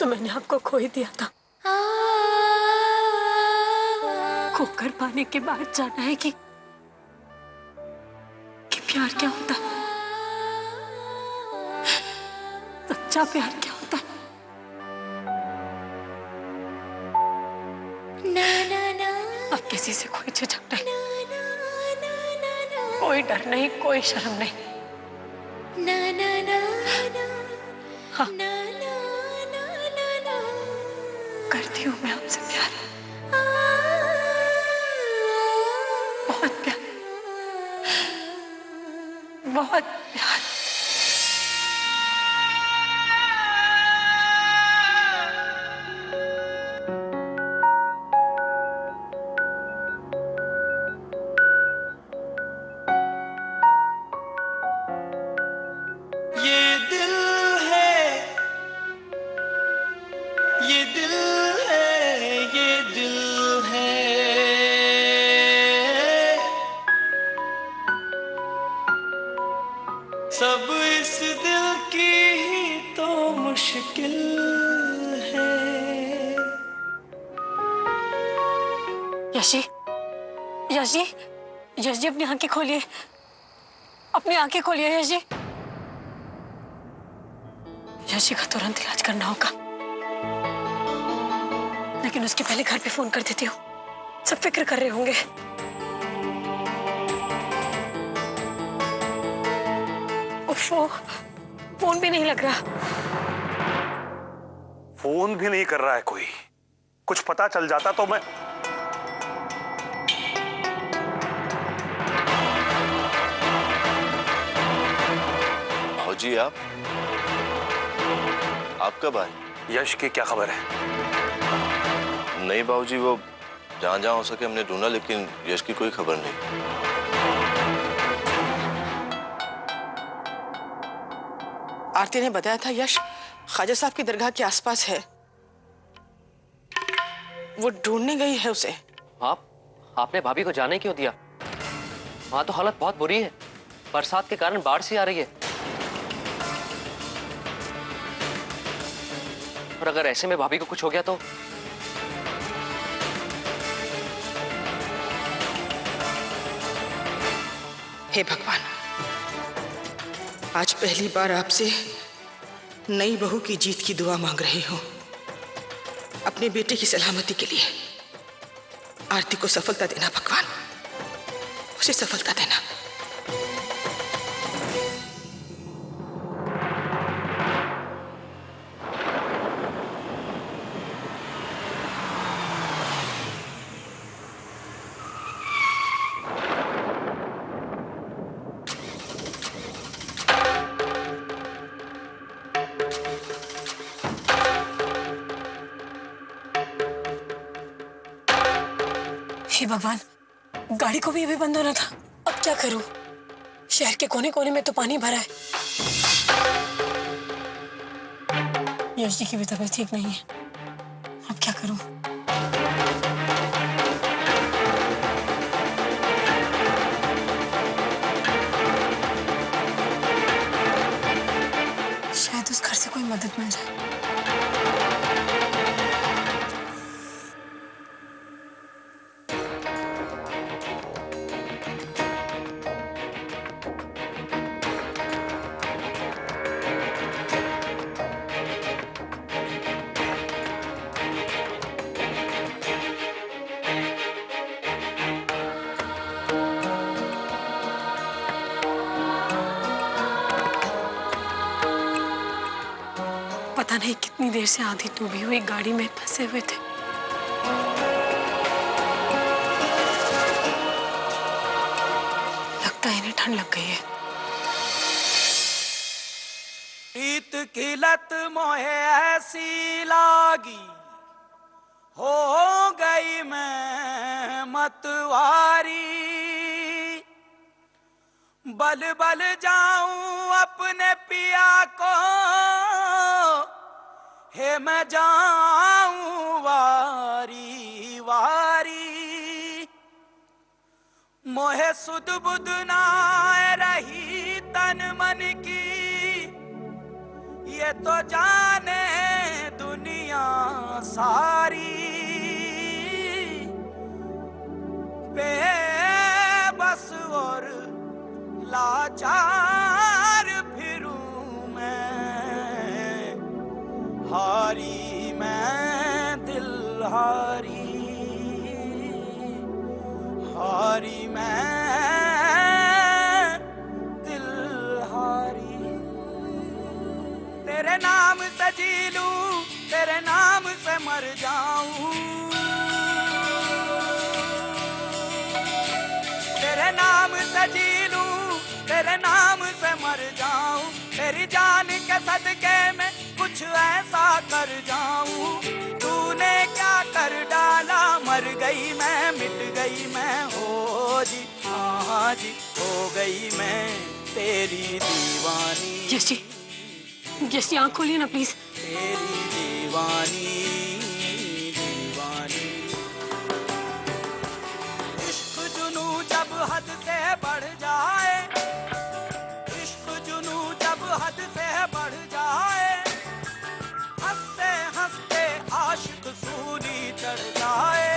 तो मैंने आपको खो ही दिया था। खोकर पाने के बाद जाना है कि प्यार क्या होता है, सच्चा प्यार क्या होता है। अब किसी से कोई झिझक नहीं, कोई डर नहीं, कोई शर्म नहीं। हाँ, करती हूँ मैं आपसे प्यार, बहुत प्यार, बहुत प्यार। सब इस दिल की ही तो मुश्किल है। यशी, यशी, यशी, अपनी आंखें खोलिए, अपनी आंखें खोलिए यशी। यशी का तुरंत इलाज करना होगा, लेकिन उसके पहले घर पे फोन कर देती हूँ, सब फिक्र कर रहे होंगे। फोन भी नहीं लग रहा। फोन भी नहीं कर रहा है कोई। कुछ पता चल जाता तो मैं। भाऊजी आप कब आए? यश की क्या खबर है? नहीं भाऊजी, वो जहां जहां हो सके हमने ढूंढा, लेकिन यश की कोई खबर नहीं। आरती ने बताया था यश ख्वाजा साहब की दरगाह के आसपास है, वो ढूंढने गई है उसे। आपने भाभी को जाने क्यों दिया? वहां तो हालत बहुत बुरी है, बरसात के कारण बाढ़ सी आ रही है। और अगर ऐसे में भाभी को कुछ हो गया तो? हे भगवान, आज पहली बार आपसे नई बहू की जीत की दुआ मांग रही हूं, अपने बेटे की सलामती के लिए। आरती को सफलता देना भगवान, उसे सफलता देना। हे भगवान, गाड़ी को भी अभी बंद होना था, अब क्या करूं? शहर के कोने कोने में तो पानी भरा है। यश जी की भी तबीयत ठीक नहीं है, अब क्या करूं? शायद उस घर से कोई मदद मिल जाए। पता नहीं कितनी देर से आधी डूबी हुई गाड़ी में फंसे हुए थे। लगता है इन्हें ठंड लग गई है। प्रीत की लत मोहे ऐसी लागी, हो गई मैं मतवारी। बल बल जाऊं अपने पिया को, हे मैं जाऊं वारी वारी। मोहे सुध बुध ना रही तन मन की, ये तो जाने दुनिया सारी बेबस और लाचार फिरूं मैं, हारी मैं दिल हारी, हारी मैं दिल हारी। तेरे नाम से जी लूं, तेरे नाम से मर जाऊं, तेरे नाम से जी लूं, तेरे नाम से मर जाऊं, तेरी जान के सदके में कुछ ऐसा कर जाऊं। तूने क्या कर डाला, मर गई मैं, मिट गई मैं, हो जी हाँ जी, हो गई मैं तेरी दीवानी। यश जी, यश जी आँख खोलिए ना प्लीज। तेरी दीवानी दीवानी। इश्क जुनू जब हद से बढ़ जाए, इश्क जुनू जब हद से बढ़ जाए, हंसते हंसते आशिक सूली चढ़ जाए।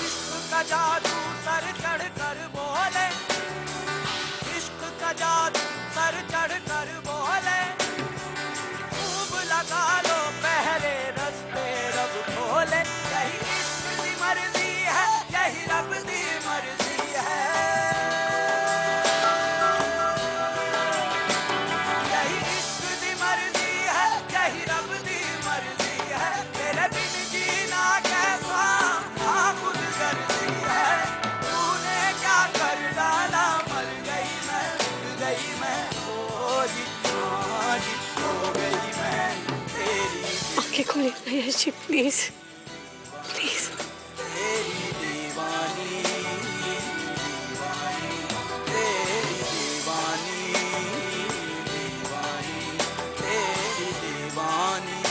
इश्क का जादू सर चढ़ कर बोले, इश्क का जादू सर चढ़ कर बोले, खूब लगा लो पहले रस्ते रब खोले। यही इश्क की मर्जी है, यही रब की मर्जी है, यही इश्क की मर्जी है, यही रब की मर्जी है। तेरे बिन जीना कैसा हाँ खुद गर्जी है। तूने क्या कर डाला, मर गई मैं, उठ गई मैं, ओ जी हाँ जी, हो गई मैं तेरी, आंखें खोलिए ना यश जी प्लीज, प्लीज। तेरी दीवानी दीवानी, तेरी दीवानी दीवानी, तेरी दीवानी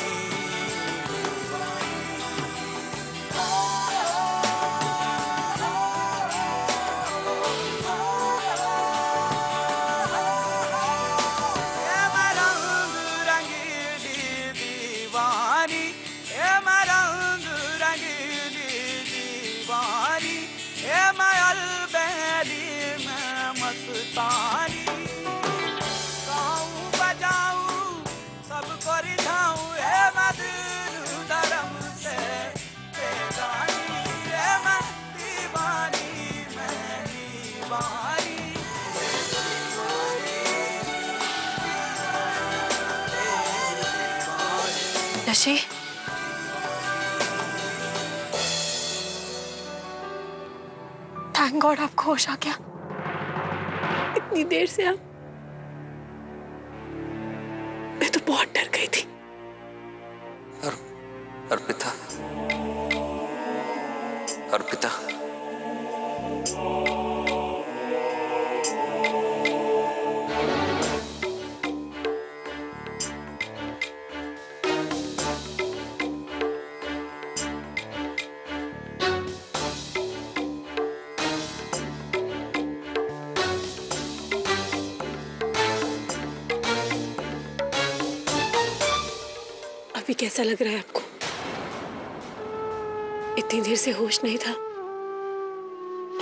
ये मैं रंग रंगीली दीवानी, ये मैं रंग रंगीली दीवानी, ये मैं अलबेली में मस्तानी। गाऊं बजाऊं सबको रिझाऊं, ये मैं दिल धर्म से बेगानी, ये मैं दीवानी, मैं दीवानी। यश जी, थैंक गॉड आपको होश आ गया। इतनी देर से आप, मैं तो बहुत डर गई थी। अर्पिता, अर्पिता, अभी कैसा लग रहा है आपको? इतनी देर से होश नहीं था,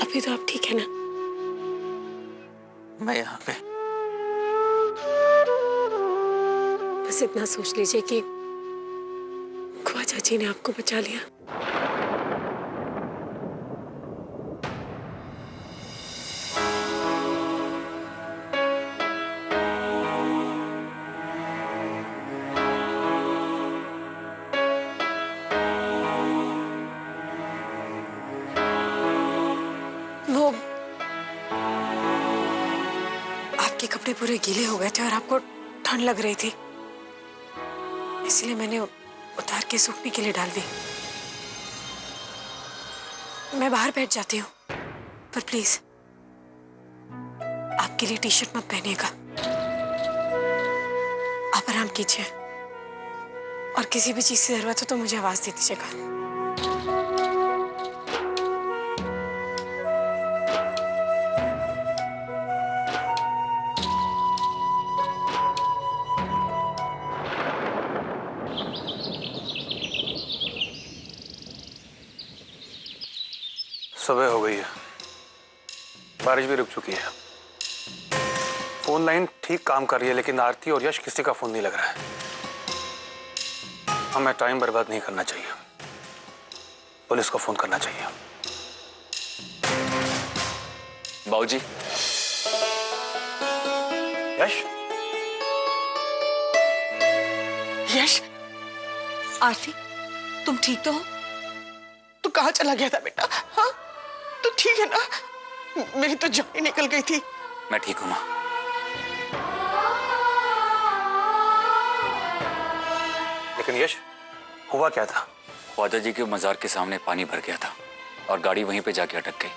अभी तो आप ठीक है ना? मैं यहाँ पे बस इतना सोच लीजिए कि ख्वाजा जी ने आपको बचा लिया। वो आपके कपड़े पूरे गीले हो गए थे और आपको ठंड लग रही थी, इसलिए मैंने उतार के सूखने के लिए डाल दी। मैं बाहर बैठ जाती हूँ, पर प्लीज आपके लिए टी शर्ट मत पहनिएगा। आप आराम कीजिए और किसी भी चीज की जरूरत हो तो मुझे आवाज दे दीजिएगा। सुबह हो गई है, बारिश भी रुक चुकी है। फोन लाइन ठीक काम कर रही है, लेकिन आरती और यश किसी का फोन नहीं लग रहा है। हमें टाइम बर्बाद नहीं करना चाहिए, पुलिस को फोन करना चाहिए। बाबूजी। यश, यश, आरती, तुम ठीक तो हो? तू कहाँ चला गया था बेटा? हाँ, तू ठीक है ना? मेरी तो जान ही निकल गई थी। मैं ठीक हूं माँ। लेकिन यश, हुआ क्या था? ख्वाजा जी के मजार के सामने पानी भर गया था और गाड़ी वहीं पे जाके अटक गई।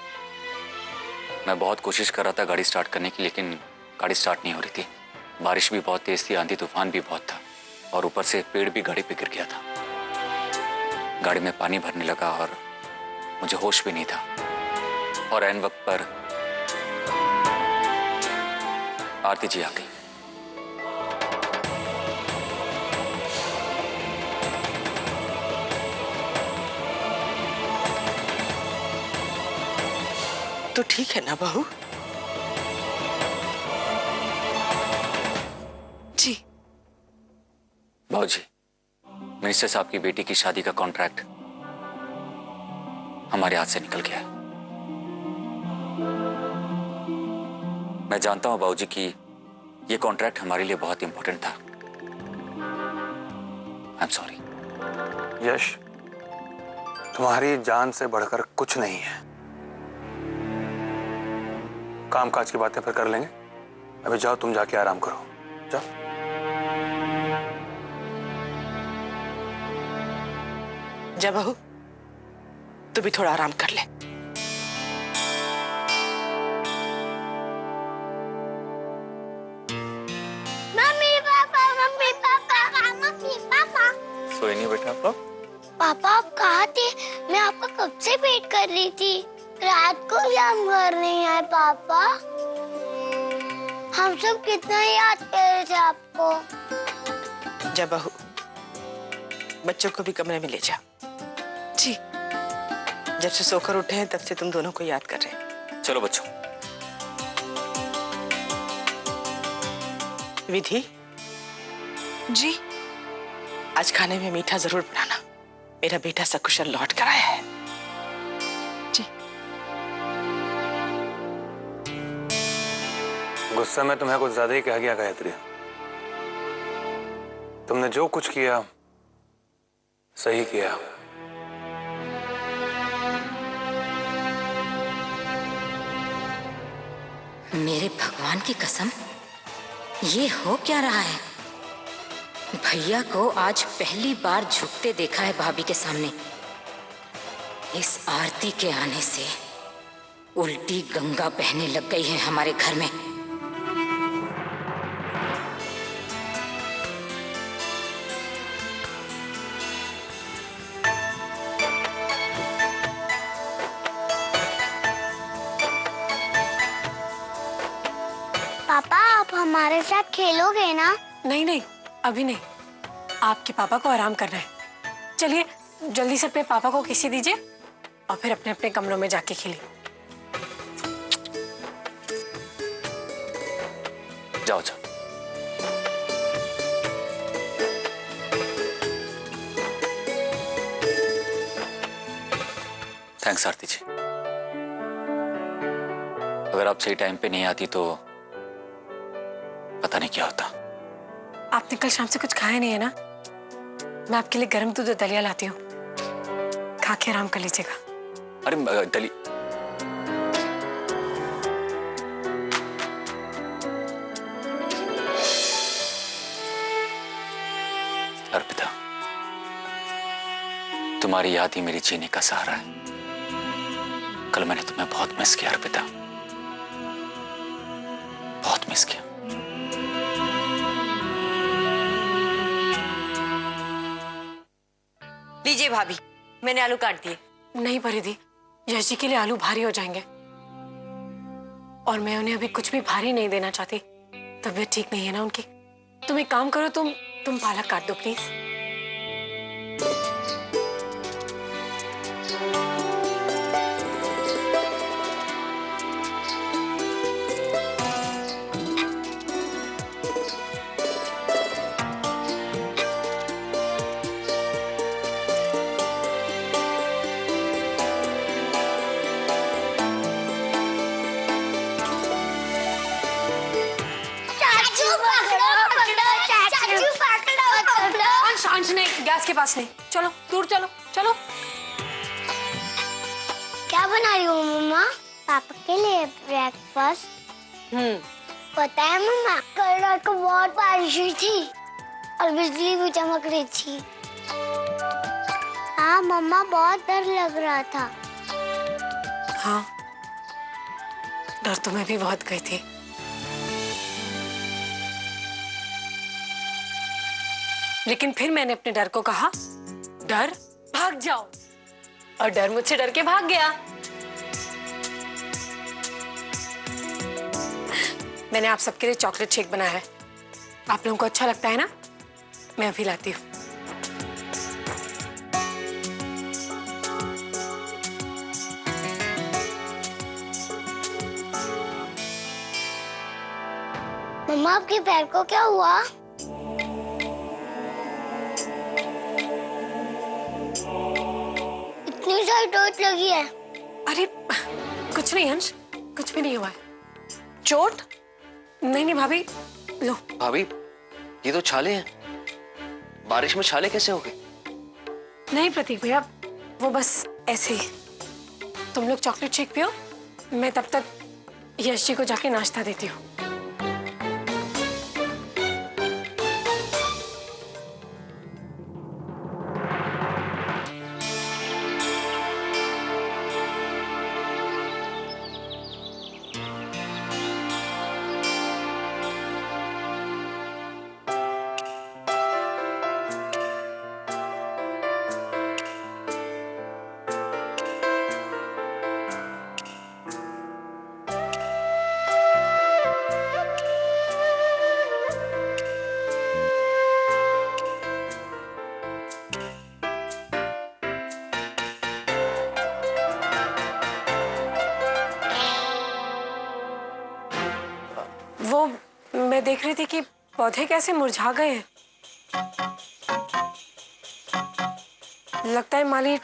मैं बहुत कोशिश कर रहा था गाड़ी स्टार्ट करने की, लेकिन गाड़ी स्टार्ट नहीं हो रही थी। बारिश भी बहुत तेज थी, आंधी तूफान भी बहुत था और ऊपर से पेड़ भी गाड़ी पे गिर गया था। गाड़ी में पानी भरने लगा और मुझे होश भी नहीं था, और ऐन वक्त पर आरती जी आ गई। तो ठीक है ना बहू? जी। बाबूजी, मिनिस्टर साहब की बेटी की शादी का कॉन्ट्रैक्ट हमारे हाथ से निकल गया है। मैं जानता हूं बाबूजी कि यह कॉन्ट्रैक्ट हमारे लिए बहुत इंपॉर्टेंट था। I am sorry. यश, तुम्हारी जान से बढ़कर कुछ नहीं है। काम काज की बातें फिर कर लेंगे। अभी जाओ, तुम जाके आराम करो, जाओ। जा बहू, तू भी थोड़ा आराम कर ले। Mummy papa, mummy papa, mummy papa. सोए नहीं बेटा आप? पापा आप कहाँ थे? मैं आपका कब से वेट कर रही थी। रात को भी हम घर नहीं आए पापा। हम सब कितना याद कर रहे थे आपको। जा बहू, बच्चों को भी कमरे में ले जा। जी। जब से सोकर उठे हैं तब से तुम दोनों को याद कर रहे हैं। चलो बच्चों। विधि जी। आज खाने में मीठा जरूर बनाना। मेरा बेटा सकुशल लौट कर आया है। जी। गुस्से में तुम्हें कुछ ज्यादा ही कह गया गायत्री। तुमने जो कुछ किया सही किया। मेरे भगवान की कसम, ये हो क्या रहा है? भैया को आज पहली बार झुकते देखा है भाभी के सामने। इस आरती के आने से उल्टी गंगा बहने लग गई है हमारे घर में। पापा आप हमारे साथ खेलोगे ना? नहीं नहीं, अभी नहीं। आपके पापा को आराम करना है। चलिए जल्दी से अपने पापा को किसी दीजिए और फिर अपने अपने कमरों में जाके खेलिए। जाओ जाओ। थैंक्स आरती जी। अगर आप सही टाइम पे नहीं आती तो पता नहीं क्या होता। आपने कल शाम से कुछ खाया नहीं है ना? मैं आपके लिए गर्म दूध और दलिया लाती हूँ, खा के आराम कर लीजिएगा। अरे दली अर्पिता, तुम्हारी याद ही मेरी जीने का सहारा है। कल मैंने तुम्हें बहुत मिस किया अर्पिता, बहुत मिस किया। लीजिए भाभी, मैंने आलू काट दिए। नहीं परिधि, यश जी के लिए आलू भारी हो जाएंगे और मैं उन्हें अभी कुछ भी भारी नहीं देना चाहती। तबीयत ठीक नहीं है ना उनकी। तुम एक काम करो, तुम पालक काट दो प्लीज। गैस के पास नहीं, चलो दूर चलो चलो। क्या बना रही हो मम्मा? पापा के लिए ब्रेकफास्ट। पता है मम्मा, कल रात को बहुत बारिश हुई थी और बिजली भी चमक रही थी। हाँ मम्मा, बहुत डर लग रहा था। हाँ, डर तो मैं भी बहुत गई थी। लेकिन फिर मैंने अपने डर को कहा, डर भाग जाओ, और डर मुझसे डर के भाग गया। मैंने आप सबके लिए चॉकलेट शेक बनाया है, आप लोगों को अच्छा लगता है ना? मैं अभी लाती हूँ। मम्मा, आपके पैर को क्या हुआ? इतनी सारी चोट लगी है। अरे कुछ नहीं अंश, कुछ भी नहीं हुआ है। चोट? नहीं नहीं भाभी, लो। भाभी, ये तो छाले हैं। बारिश में छाले कैसे हो गए? नहीं प्रतीक भैया, वो बस ऐसे ही। तुम लोग चॉकलेट शेक पियो, मैं तब तक यश जी को जाके नाश्ता देती हूँ। वो मैं देख रही थी कि पौधे कैसे मुरझा गए हैं। लगता है माली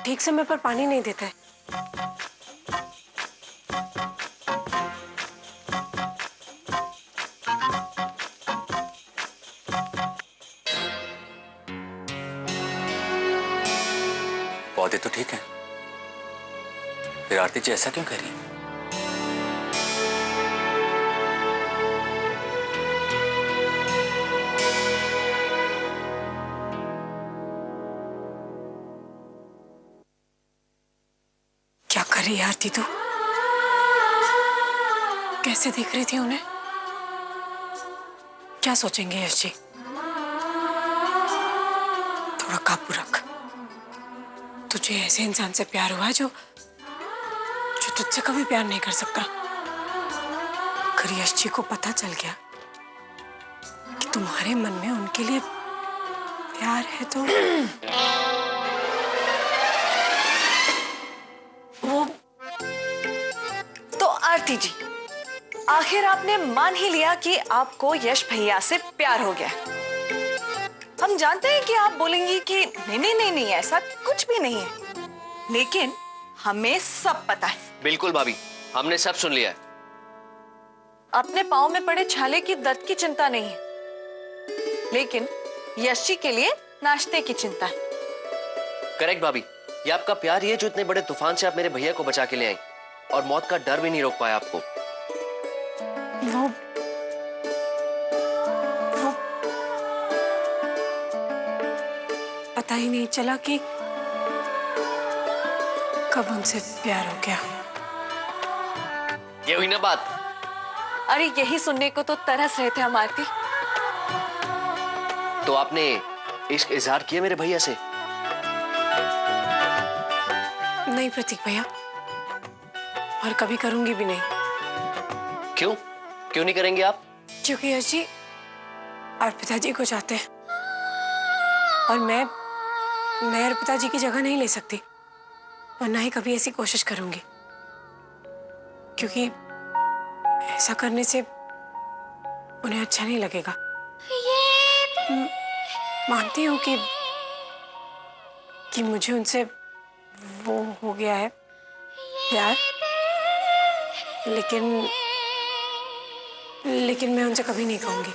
ठीक समय पर पानी नहीं देता है। पौधे तो ठीक हैं, फिर आरती जी ऐसा क्यों कर रही है? क्या कर रही है आरती तू? कैसे देख रही थी उन्हें? क्या सोचेंगे यश जी? थोड़ा काबू रख। तुझे ऐसे इंसान से प्यार हुआ है जो तुझसे कभी प्यार नहीं कर सकता। अगर यश जी को पता चल गया कि तुम्हारे मन में उनके लिए प्यार है तो वो तो आरती जी, आखिर आपने मान ही लिया कि आपको यश भैया से प्यार हो गया। हम जानते हैं कि आप बोलेंगी कि नहीं नहीं नहीं नहीं, ऐसा कुछ भी नहीं है, लेकिन हमें सब पता है। बिल्कुल भाभी, हमने सब सुन लिया है। अपने पाँव में पड़े छाले की दर्द की चिंता नहीं है, लेकिन यश जी के लिए नाश्ते की चिंता है। करेक्ट भाभी, ये आपका प्यार ही है जो इतने बड़े तूफान से आप मेरे भैया को बचा के ले आई, और मौत का डर भी नहीं रोक पाया आपको। वो पता ही नहीं चला कि कब उनसे प्यार हो गया। ये हुई ना बात। अरे यही सुनने को तो तरस रहे थे हम आरती। तो आपने इश्क इजहार किया मेरे भैया से? नहीं प्रतीक भैया, और कभी करूंगी भी नहीं। क्यों? क्यों नहीं करेंगे आप? क्योंकि यश जी और पिताजी को चाहते हैं, और मैं और पिताजी की जगह नहीं ले सकती, और ना ही कभी ऐसी कोशिश करूंगी, क्योंकि ऐसा करने से उन्हें अच्छा नहीं लगेगा। मानती हूँ कि मुझे उनसे वो हो गया है प्यार, लेकिन मैं उनसे कभी नहीं कहूंगी।